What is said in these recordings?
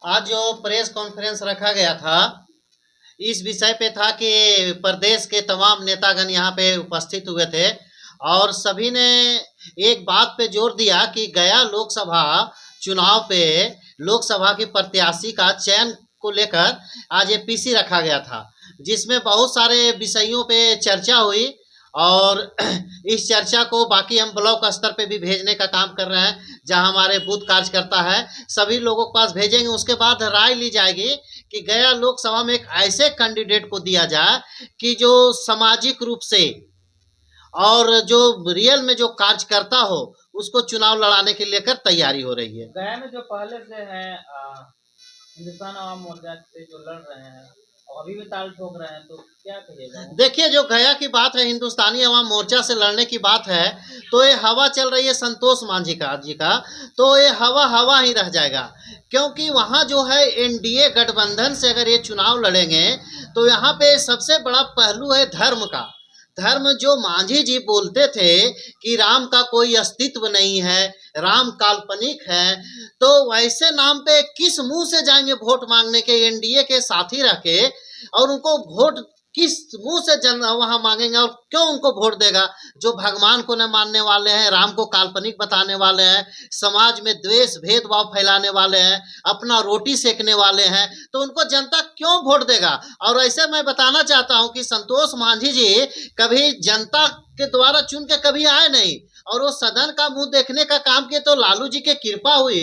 आज जो press conference रखा गया था, इस विषय पे था कि प्रदेश के तमाम नेतागण यहाँ पे उपस्थित हुए थे और सभी ने एक बात पे जोर दिया कि गया लोकसभा चुनाव पे लोकसभा की प्रत्याशी का चयन को लेकर आज ये पीसी रखा गया था, जिसमें बहुत सारे विषयों पे चर्चा हुई और इस चर्चा को बाकी हम ब्लॉक स्तर पे भी भेजने का काम कर रहे हैं, जहां हमारे बूथ कार्यकर्ता है सभी लोगों के पास भेजेंगे। उसके बाद राय ली जाएगी कि गया लोकसभा में एक ऐसे कैंडिडेट को दिया जाए कि जो सामाजिक रूप से और जो रियल में जो कार्यकर्ता हो, उसको चुनाव लड़ाने के लेकर तैयारी हो रही है। गया में जो पहले से है हिंदुस्तान आवाम मोर्चा से जो लड़ रहे हैं और अभी भी ताल ठोक रहे हैं, तो क्या कहिएगा? देखिए, जो गया की बात है, हिंदुस्तानी अवाम मोर्चा से लड़ने की बात है, तो ये हवा चल रही है संतोष मांझी का, तो ये हवा हवा ही रह जाएगा, क्योंकि वहाँ जो है एनडीए गठबंधन से अगर ये चुनाव लड़ेंगे तो यहाँ पे सबसे बड़ा पहलू है धर्म का। धर्म जो मांझी जी बोलते थे कि राम का कोई अस्तित्व नहीं है, राम काल्पनिक है, तो वैसे नाम पे किस मुंह से जाएंगे वोट मांगने के एनडीए के साथी रह के, और उनको वोट किस मुंह से जन वहां मांगेंगे और क्यों उनको वोट देगा जो भगवान को न मानने वाले हैं, राम को काल्पनिक बताने वाले हैं, समाज में द्वेष भेदभाव फैलाने वाले हैं, अपना रोटी सेकने वाले हैं, तो उनको जनता क्यों वोट देगा। और ऐसे मैं बताना चाहता हूं कि संतोष मांझी जी कभी जनता के द्वारा चुन के कभी आए नहीं, और वो सदन का मुंह देखने का काम किए, तो लालू जी की कृपा हुई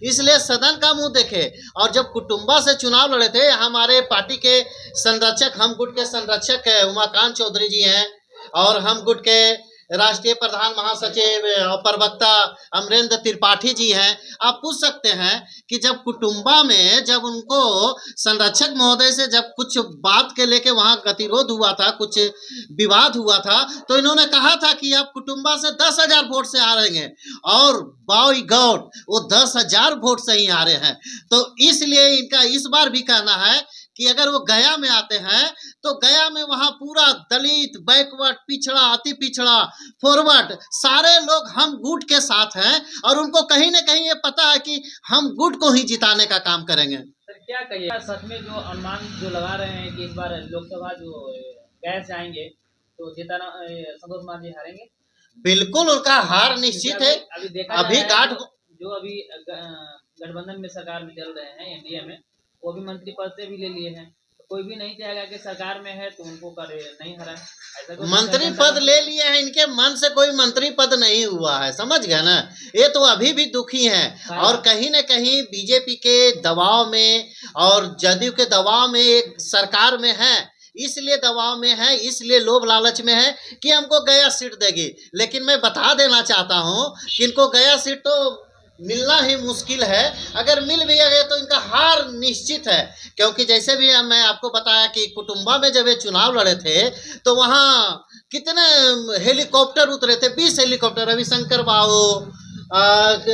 इसलिए सदन का मुंह देखे। और जब कुटुंबा से चुनाव लड़े थे, हमारे पार्टी के संरक्षक, हम गुट के संरक्षक उमाकांत चौधरी जी हैं, और हम गुट के राष्ट्रीय प्रधान महासचिव और प्रवक्ता अमरेंद्र त्रिपाठी जी हैं। आप पूछ सकते हैं कि जब कुटुंबा में जब उनको संरक्षक महोदय से जब कुछ बात के लेके वहां गतिरोध हुआ था, कुछ विवाद हुआ था, तो इन्होंने कहा था कि आप कुटुंबा से 10,000 वोट से आ रहे हैं, और बाई गॉड वो 10,000 वोट से ही आ रहे हैं। तो इसलिए इनका इस बार भी कहना है कि अगर वो गया में आते हैं तो गया में वहां पूरा दलित, बैकवर्ड, पिछड़ा, अति पिछड़ा, फॉरवर्ड, सारे लोग हम गुट के साथ हैं, और उनको कहीं ना कहीं ये पता है कि हम गुट को ही जिताने का काम करेंगे। सर क्या कहिए, सच में जो अनुमान जो लगा रहे हैं कि इस बार लोकसभा जो गया से आएंगे तो जिताना संतोष मांझी हारेंगे? बिल्कुल उनका हार निश्चित है। अभी देखा अभी गाठ जो अभी गठबंधन में सरकार में चल रहे हैं एनडीए में, वो भी मंत्री पद से भी ले लिए हैं, तो कोई भी नहीं चाहेगा कि सरकार में है तो उनको करे नहीं हराए। ऐसा मंत्री पद ले लिए हैं, इनके मन से कोई मंत्री पद नहीं हुआ है, समझ गया ना। ये तो अभी भी दुखी हैं, और कहीं न कहीं बीजेपी के दबाव में और जदयू के दबाव में एक सरकार में है, इसलिए दबाव में है, इसलिए लोभ लालच में है कि हमको गया सीट देगी। लेकिन मैं बता देना चाहता हूँ कि इनको गया सीट तो मिलना ही मुश्किल है। अगर मिल भी गए तो इनका हार निश्चित है, क्योंकि जैसे भी मैं आपको बताया कि कुटुंबा में जब ये चुनाव लड़े थे तो वहाँ कितने हेलीकॉप्टर उतरे थे, 20 हेलीकॉप्टर, रविशंकर बाबू,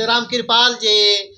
रामकृपाल जी,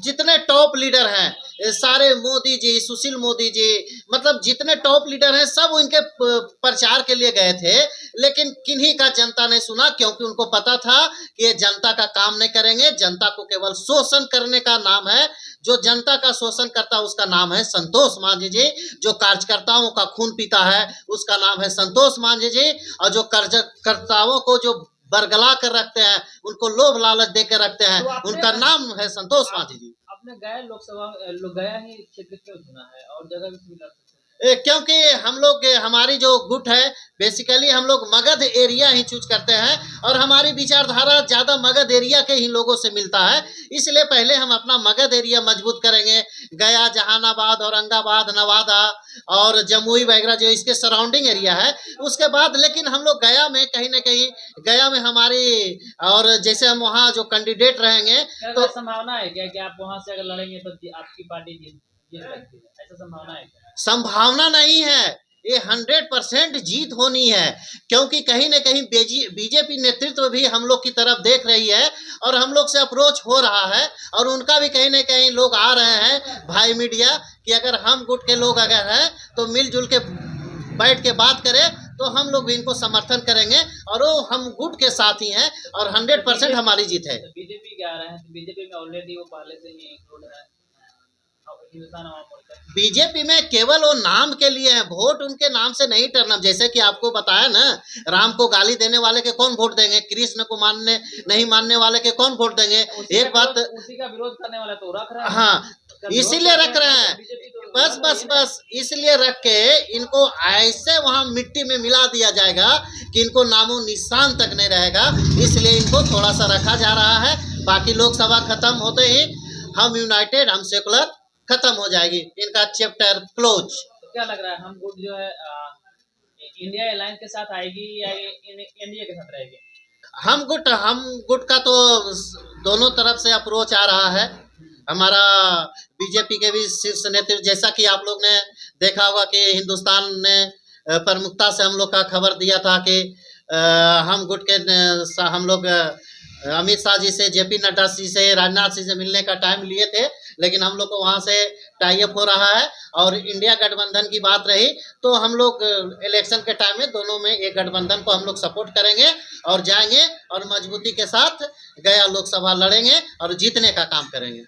जितने टॉप लीडर हैं सारे, मोदी जी, सुशील मोदी जी, मतलब जितने टॉप लीडर हैं सब उनके प्रचार के लिए गए थे। लेकिन किन्हीं का जनता ने सुना, क्योंकि उनको पता था कि ये जनता का काम नहीं करेंगे, जनता को केवल शोषण करने का नाम है। जो जनता का शोषण करता है उसका नाम है संतोष मांझी जी, जो कार्यकर्ताओं का खून पीता है उसका नाम है संतोष मांझी जी, और जो कार्यकर्ताओं को जो बरगला कर रखते हैं, उनको लोभ लालच दे कर रखते हैं, तो उनका नाम है संतोष मांझी जी। आपने गया लोकसभा गया ही क्षेत्र क्यों चुना है और जगह भी लड़ सकते? क्योंकि हम लोग, हमारी जो गुट है, बेसिकली हम लोग मगध एरिया ही चूज करते हैं, और हमारी विचारधारा ज़्यादा मगध एरिया के ही लोगों से मिलता है, इसलिए पहले हम अपना मगध एरिया मजबूत करेंगे। गया, जहानाबाद, औरंगाबाद, नवादा और जमुई वगैरह जो इसके सराउंडिंग एरिया है, उसके बाद लेकिन हम लोग गया में कहीं ना कहीं, गया में हमारी, और जैसे हम वहाँ जो कैंडिडेट रहेंगे तो संभावना है क्या कि आप वहाँ से अगर लड़ेंगे तो आपकी पार्टी जीत सकती है? ऐसा संभावना है? संभावना नहीं है, ये 100% जीत होनी है, क्योंकि कहीं न कहीं बीजेपी नेतृत्व भी हम लोग की तरफ देख रही है, और हम लोग से अप्रोच हो रहा है, और उनका भी कहीं न कहीं लोग आ रहे हैं भाई मीडिया, कि अगर हम गुट के लोग अगर हैं तो मिलजुल के बैठ के बात करें तो हम लोग भी इनको समर्थन करेंगे, और वो हम गुट के साथ ही हैं, और 100% हमारी जीत है। बीजेपी क्या आ रहे हैं, तो बीजेपी में ऑलरेडी वो पहले से ही इंक्लूड है। हिंदुस्तान अवाम मोर्चा। बीजेपी में केवल वो नाम के लिए है, वोट उनके नाम से नहीं टर्न। जैसे कि आपको बताया ना, राम को गाली देने वाले के कौन वोट देंगे, कृष्ण को मानने नहीं मानने वाले के कौन वोट देंगे। एक बात, उसी का विरोध करने वाला तो रख रहा है। हाँ, इसीलिए रख रहे हैं। बीजेपी तो बस बस बस इसलिए रख के इनको ऐसे वहां मिट्टी में मिला दिया जाएगा कि इनको नामो निशान तक नहीं रहेगा। इसलिए इनको थोड़ा सा रखा जा रहा है। बाकी लोकसभा खत्म होते ही हम यूनाइटेड, हम सेकुलर खत्म हो जाएगी, इनका चैप्टर क्लोज। तो क्या लग रहा है, हम गुट जो है इंडिया अलायंस के साथ आएगी या एनडीए के साथ रहेगी? हम गुट का तो दोनों तरफ से अप्रोच आ रहा है। हमारा बीजेपी के भी शीर्ष नेतृत्व, जैसा कि आप लोग ने देखा होगा कि हिंदुस्तान ने प्रमुखता से हम लोग का खबर दिया था कि हम गुट के हम लोग अमित शाह जी से, जेपी नड्डा जी से, राजनाथ जी से मिलने का टाइम लिए थे, लेकिन हम लोग को वहाँ से टाई अप हो रहा है। और इंडिया गठबंधन की बात रही तो हम लोग इलेक्शन के टाइम में दोनों में एक गठबंधन को हम लोग सपोर्ट करेंगे और जाएंगे और मजबूती के साथ गया लोकसभा लड़ेंगे और जीतने का काम करेंगे।